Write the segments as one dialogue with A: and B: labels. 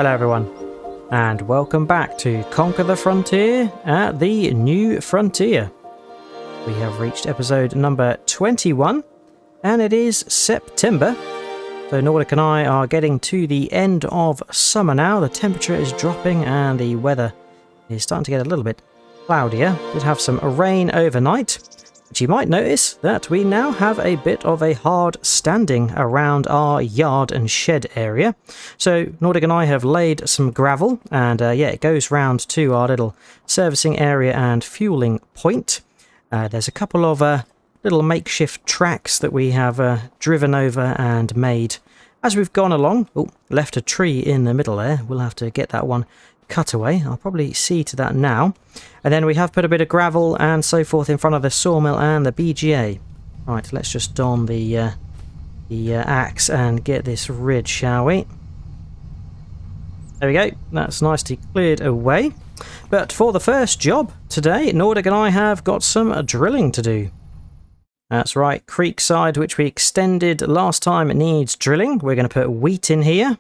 A: Hello everyone, and welcome back to Conquer the Frontier at the New Frontier. We have reached episode number 21, and it is September. So Nordic and I are getting to the end of summer now. The temperature is dropping and the weather is starting to get a little bit cloudier. Did have some rain overnight, but you might notice that we now have a bit of a hard standing around our yard and shed area. So Nordic and I have laid some gravel, and yeah, it goes round to our little servicing area and fueling point. There's a couple of little makeshift tracks that we have driven over and made as we've gone along. Oh, left a tree in the middle there. We'll have to get that one cut away. I'll probably see to that now. And then we have put a bit of gravel and so forth in front of the sawmill and the BGA. Right, let's just don the axe and get this rid, shall we? There we go. That's nicely cleared away. But for the first job today, Nordic and I have got some drilling to do. That's right, Creekside, which we extended last time, needs drilling. We're going to put wheat in here.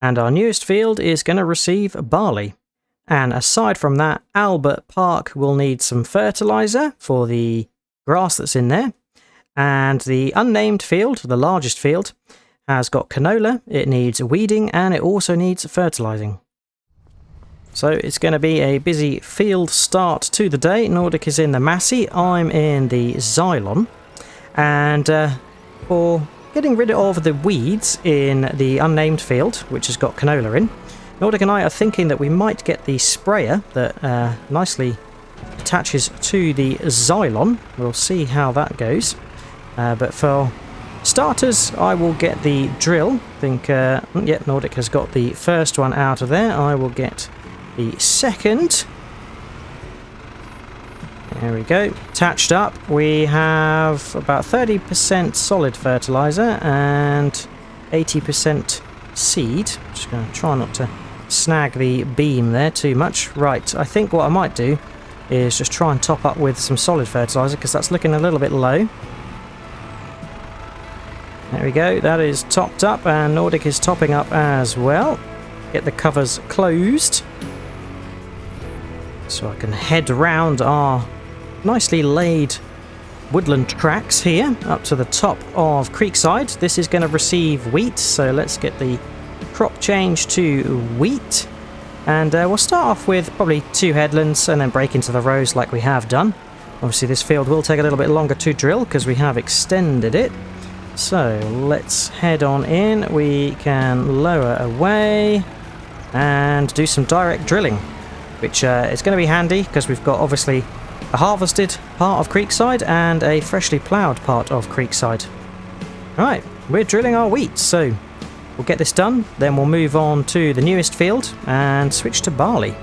A: And our newest field is going to receive barley. And aside from that, Albert Park will need some fertiliser for the grass that's in there. And the unnamed field, the largest field, has got canola, it needs weeding, and it also needs fertilising. So it's going to be a busy field start to the day. Nordic is in the Massey, I'm in the Xylon. And for getting rid of the weeds in the unnamed field, which has got canola in, Nordic and I are thinking that we might get the sprayer that nicely attaches to the Xylon. We'll see how that goes. But for starters, I will get the drill. I think, yeah, Nordic has got the first one out of there. I will get the second. There we go. Attached up, we have about 30% solid fertiliser and 80% seed. Just going to try not to snag the beam there too much. Right, I think what I might do is just try and top up with some solid fertiliser because that's looking a little bit low. There we go, that is topped up, and Nordic is topping up as well. Get the covers closed so I can head round our nicely laid woodland tracks here up to the top of Creekside. This is going to receive wheat, so let's get the crop change to wheat. And we'll start off with probably 2 headlands and then break into the rows like we have done. Obviously this field will take a little bit longer to drill because we have extended it. So let's head on in. We can lower away and do some direct drilling, which is going to be handy because we've got obviously a harvested part of Creekside and a freshly ploughed part of Creekside. Right, we're drilling our wheat, so we'll get this done, then we'll move on to the newest field and switch to barley.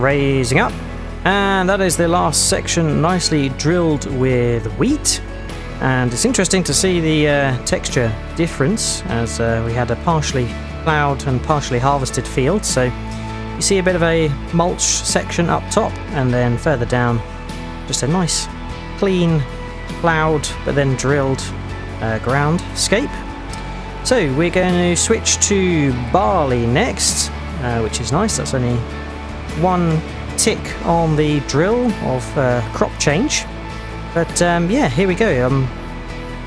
A: raising up. And that is the last section, nicely drilled with wheat. And it's interesting to see the texture difference, as we had a partially ploughed and partially harvested field. So you see a bit of a mulch section up top, and then further down just a nice clean ploughed but then drilled groundscape. So we're going to switch to barley next, which is nice. That's only one tick on the drill of crop change. But yeah, here we go.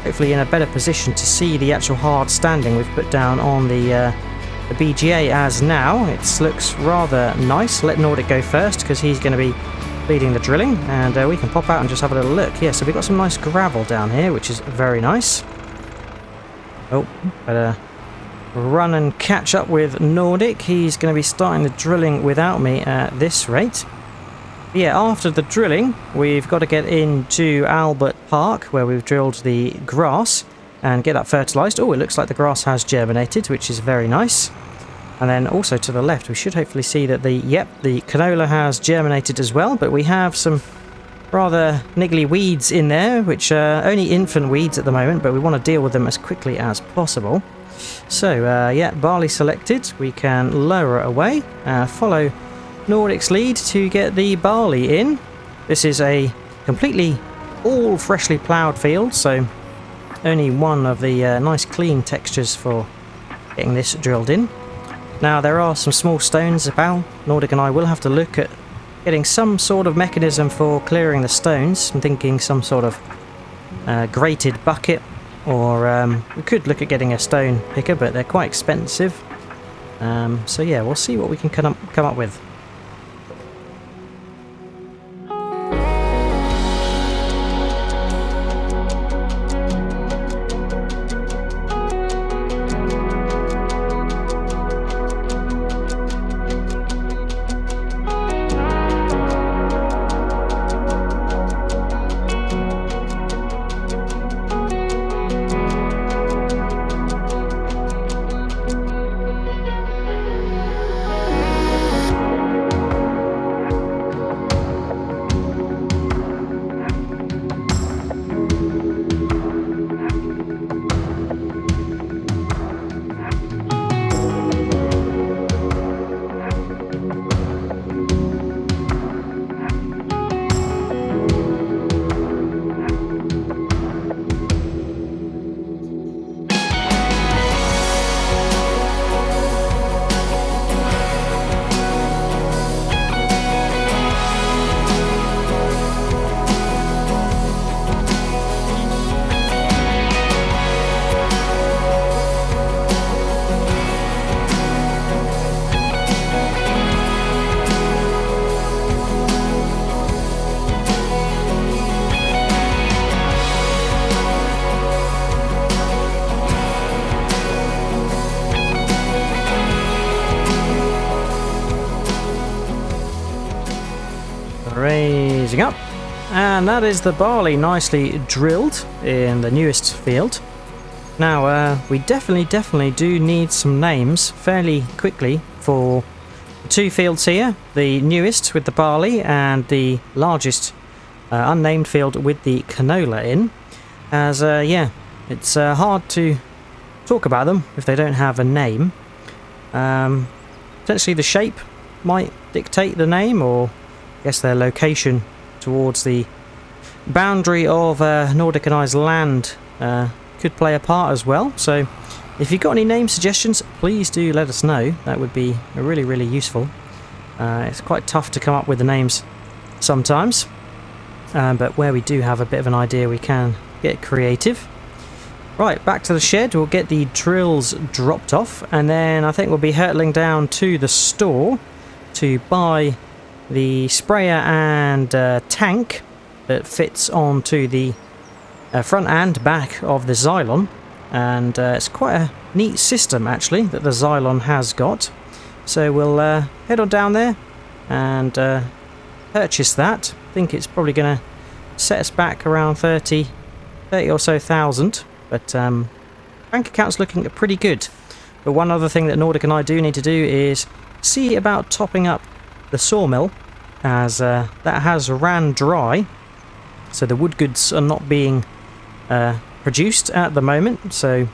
A: Hopefully in a better position to see the actual hard standing we've put down on the BGA as now. It looks rather nice. Let Nordic go first because he's going to be leading the drilling, and we can pop out and just have a little look. Yeah, so we've got some nice gravel down here, which is very nice. Oh, better run and catch up with Nordic. He's going to be starting the drilling without me at this rate. Yeah, after the drilling, we've got to get into Albert Park, where we've drilled the grass, and get that fertilised. Oh, it looks like the grass has germinated, which is very nice. And then also to the left, we should hopefully see that the canola has germinated as well, but we have some rather niggly weeds in there, which are only infant weeds at the moment, but we want to deal with them as quickly as possible. So, yeah, barley selected. We can lower it away, follow Nordic's lead to get the barley in. This is a completely all freshly ploughed field, so only one of the nice clean textures for getting this drilled in. Now there are some small stones about. Nordic and I will have to look at getting some sort of mechanism for clearing the stones. I'm thinking some sort of grated bucket, or we could look at getting a stone picker, but they're quite expensive. So yeah, we'll see what we can come up with. Raising up, and that is the barley nicely drilled in the newest field. Now we definitely do need some names fairly quickly for the two fields here, the newest with the barley and the largest unnamed field with the canola in, as yeah, it's hard to talk about them if they don't have a name. Potentially the shape might dictate the name, or I guess their location towards the boundary of Nordic and I's land could play a part as well. So if you've got any name suggestions, please do let us know. That would be really useful. It's quite tough to come up with the names sometimes, but where we do have a bit of an idea, we can get creative. Right, back to the shed. We'll get the drills dropped off, and then I think we'll be hurtling down to the store to buy the sprayer and tank that fits onto the front and back of the Xylon, and it's quite a neat system actually that the Xylon has got. So we'll head on down there and purchase that. I think it's probably going to set us back around 30 or so thousand, but bank account's looking pretty good. But one other thing that Nordic and I do need to do is see about topping up the sawmill as that has ran dry. So the wood goods are not being produced at the moment. So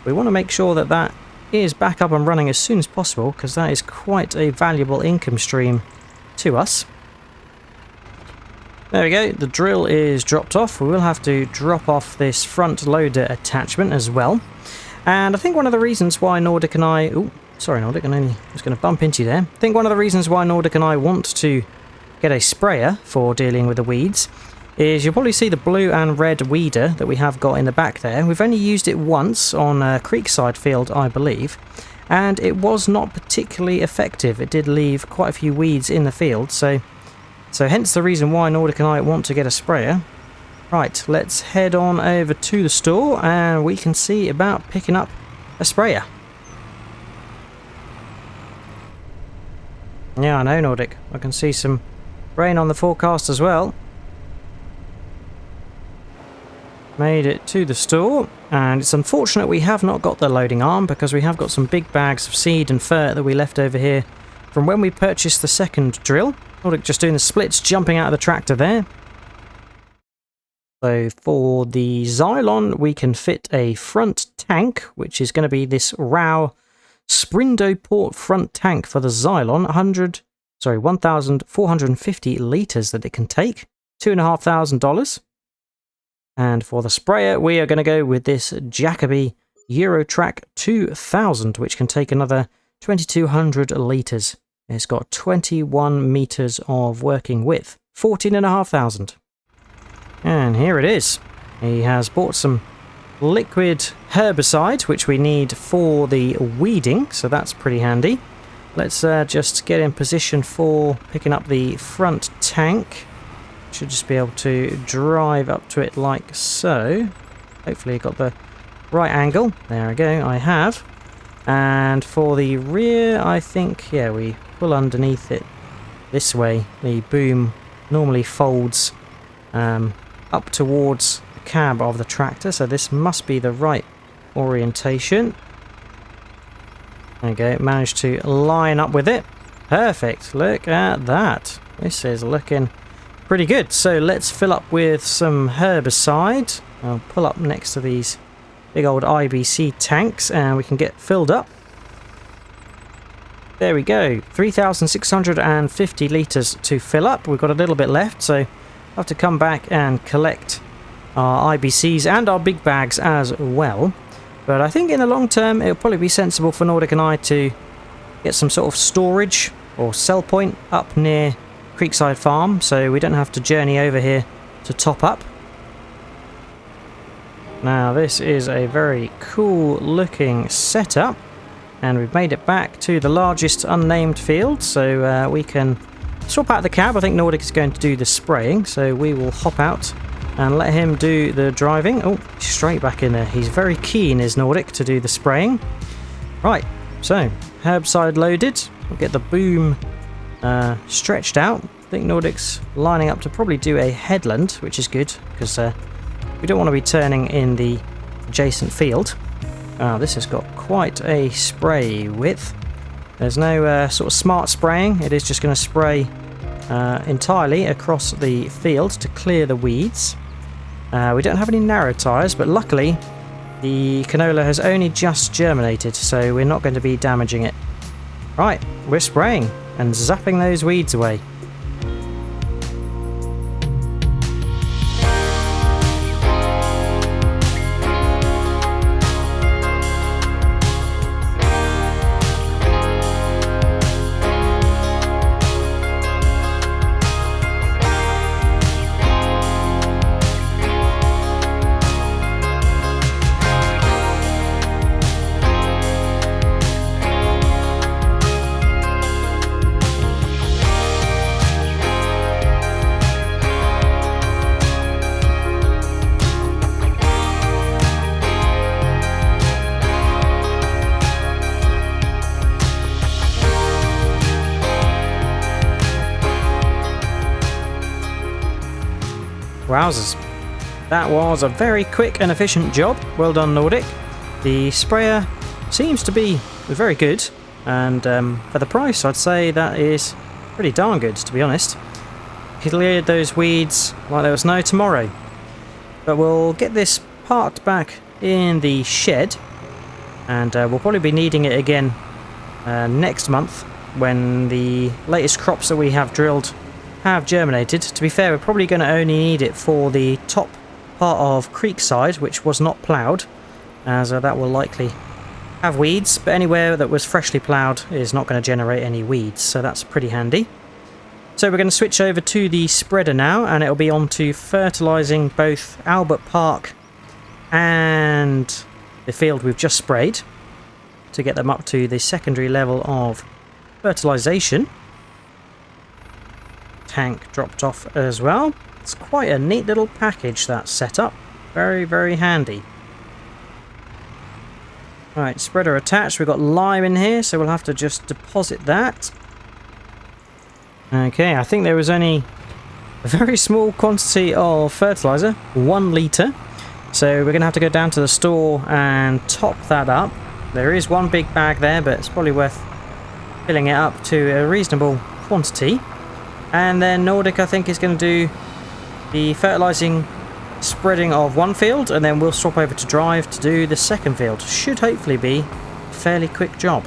A: we want to make sure that that is back up and running as soon as possible, because that is quite a valuable income stream to us. There we go, the drill is dropped off. We will have to drop off this front loader attachment as well. And I think one of the reasons why Nordic and I... Oh, sorry Nordic, I was going to bump into you there. I think one of the reasons why Nordic and I want to get a sprayer for dealing with the weeds is you'll probably see the blue and red weeder that we have got in the back there. We've only used it once on a creekside field, I believe, and it was not particularly effective. It did leave quite a few weeds in the field, so hence the reason why Nordic and I want to get a sprayer. Right, let's head on over to the store and we can see about picking up a sprayer. Yeah, I know, Nordic. I can see some rain on the forecast as well. Made it to the store, and it's unfortunate we have not got the loading arm, because we have got some big bags of seed and fert that we left over here from when we purchased the second drill. Nordic just doing the splits, jumping out of the tractor there. So for the Xylon, we can fit a front tank, which is going to be this Rao Sprindoport front tank for the Xylon. 1,450 litres that it can take. $2,500. And for the sprayer, we are going to go with this Jakob Eurotrack 2000, which can take another 2,200 litres. It's got 21 metres of working width. 14,500. And here it is. He has bought some liquid herbicide, which we need for the weeding, so that's pretty handy. Let's just get in position for picking up the front tank. Should just be able to drive up to it like so. Hopefully I got the right angle. There we go, I have. And for the rear, I think, yeah, we pull underneath it this way. The boom normally folds up towards the cab of the tractor, so this must be the right orientation. There we go, managed to line up with it. Perfect, look at that. This is looking pretty good. So let's fill up with some herbicide. I'll pull up next to these big old IBC tanks and we can get filled up. There we go, 3,650 litres to fill up. We've got a little bit left, so I'll have to come back and collect our IBCs and our big bags as well. But I think in the long term it'll probably be sensible for Nordic and I to get some sort of storage or sell point up near Creekside Farm, so we don't have to journey over here to top up. Now this is a very cool looking setup, and we've made it back to the largest unnamed field, so we can swap out the cab. I think Nordic is going to do the spraying, so we will hop out and let him do the driving. Oh, straight back in there. He's very keen, is Nordic, to do the spraying. Right, so herbicide loaded. We'll get the boom stretched out. I think Nordic's lining up to probably do a headland, which is good, because we don't want to be turning in the adjacent field. This has got quite a spray width. There's no sort of smart spraying. It is just going to spray entirely across the field to clear the weeds. We don't have any narrow tyres, but luckily the canola has only just germinated, so we're not going to be damaging it. Right, we're spraying and zapping those weeds away. Wowzers. That was a very quick and efficient job. Well done, Nordic. The sprayer seems to be very good, and for the price I'd say that is pretty darn good, to be honest. Cleared those weeds like there was no tomorrow. But we'll get this parked back in the shed, and we'll probably be needing it again next month when the latest crops that we have drilled have germinated. To be fair, we're probably going to only need it for the top part of Creekside, which was not ploughed, as that will likely have weeds, but anywhere that was freshly ploughed is not going to generate any weeds, so that's pretty handy. So we're going to switch over to the spreader now, and it'll be on to fertilising both Albert Park and the field we've just sprayed to get them up to the secondary level of fertilisation. Tank dropped off as well. It's quite a neat little package that's set up. Very, very handy. Right, spreader attached. We've got lime in here, so we'll have to just deposit that. Okay, I think there was only a very small quantity of fertiliser, 1 litre. So we're going to have to go down to the store and top that up. There is one big bag there, but it's probably worth filling it up to a reasonable quantity. And then Nordic, I think, is going to do the fertilising spreading of one field, and then we'll swap over to Drive to do the second field. Should hopefully be a fairly quick job.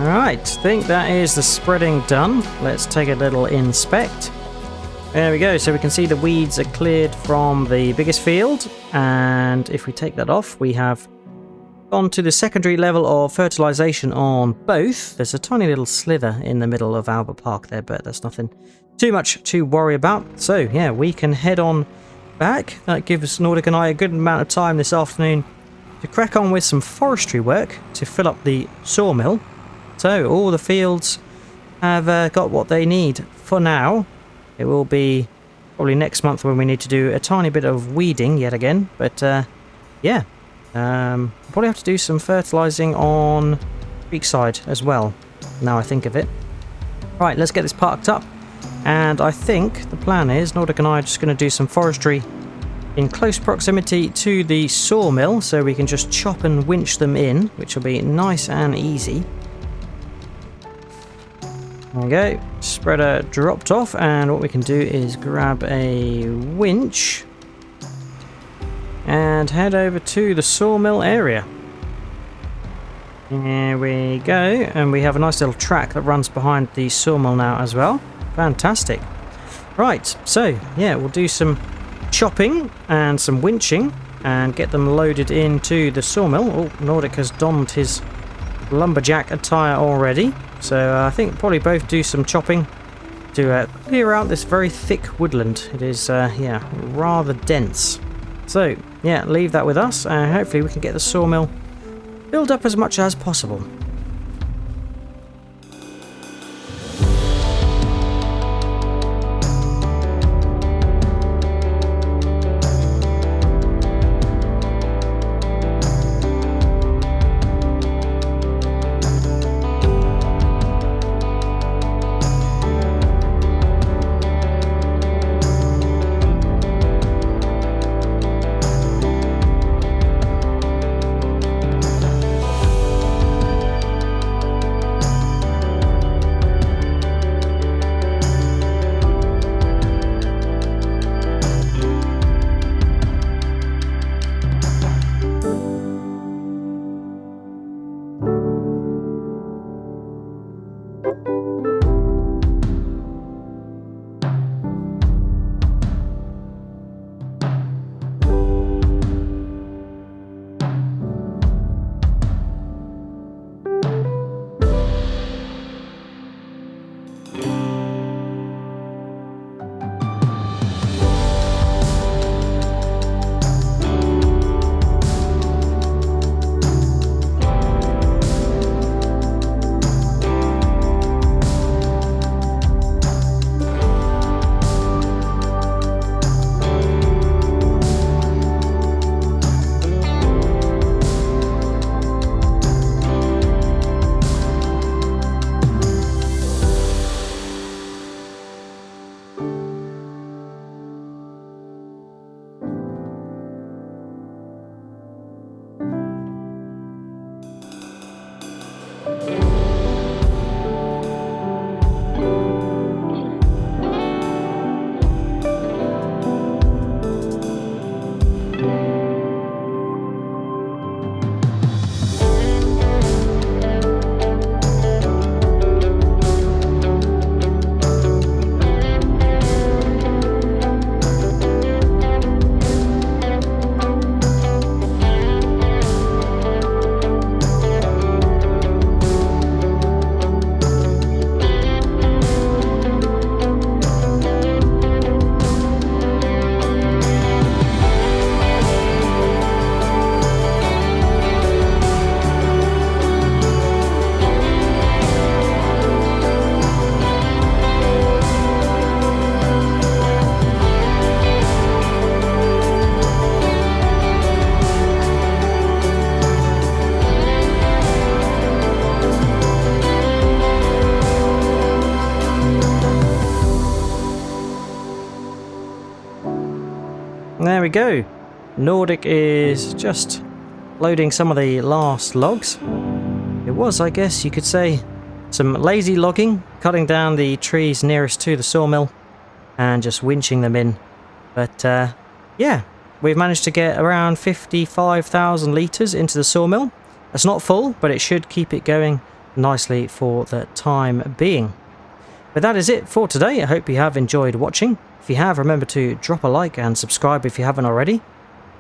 A: Right, think that is the spreading done. Let's take a little inspect. There we go, so we can see the weeds are cleared from the biggest field, and if we take that off, we have gone to the secondary level of fertilisation on both. There's a tiny little slither in the middle of Albert Park there, but there's nothing too much to worry about. So yeah, we can head on back. That gives Nordic and I a good amount of time this afternoon to crack on with some forestry work to fill up the sawmill. So all the fields have got what they need for now. It will be probably next month when we need to do a tiny bit of weeding yet again. But yeah, probably have to do some fertilising on Creekside as well, now I think of it. Right, let's get this parked up. And I think the plan is Nordic and I are just going to do some forestry in close proximity to the sawmill, so we can just chop and winch them in, which will be nice and easy. There we go, spreader dropped off, and what we can do is grab a winch and head over to the sawmill area. Here we go, and we have a nice little track that runs behind the sawmill now as well. Fantastic. Right, so yeah, we'll do some chopping and some winching and get them loaded into the sawmill. Oh, Nordic has donned his lumberjack attire already. So I think probably both do some chopping to clear out this very thick woodland. It is, yeah, rather dense. So, yeah, leave that with us, and hopefully we can get the sawmill filled up as much as possible. There we go. Nordic is just loading some of the last logs. It was, I guess you could say, some lazy logging, cutting down the trees nearest to the sawmill and just winching them in. But yeah, we've managed to get around 55,000 litres into the sawmill. That's not full, but it should keep it going nicely for the time being. But that is it for today. I hope you have enjoyed watching. If you have, remember to drop a like and subscribe if you haven't already.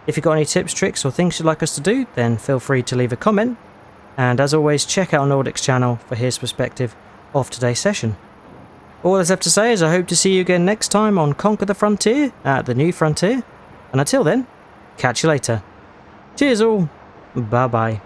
A: If you've got any tips, tricks or things you'd like us to do, then feel free to leave a comment. And as always, check out Nordic's channel for his perspective of today's session. All that's left to say is I hope to see you again next time on Conquer the Frontier at the New Frontier. And until then, catch you later. Cheers all. Bye bye.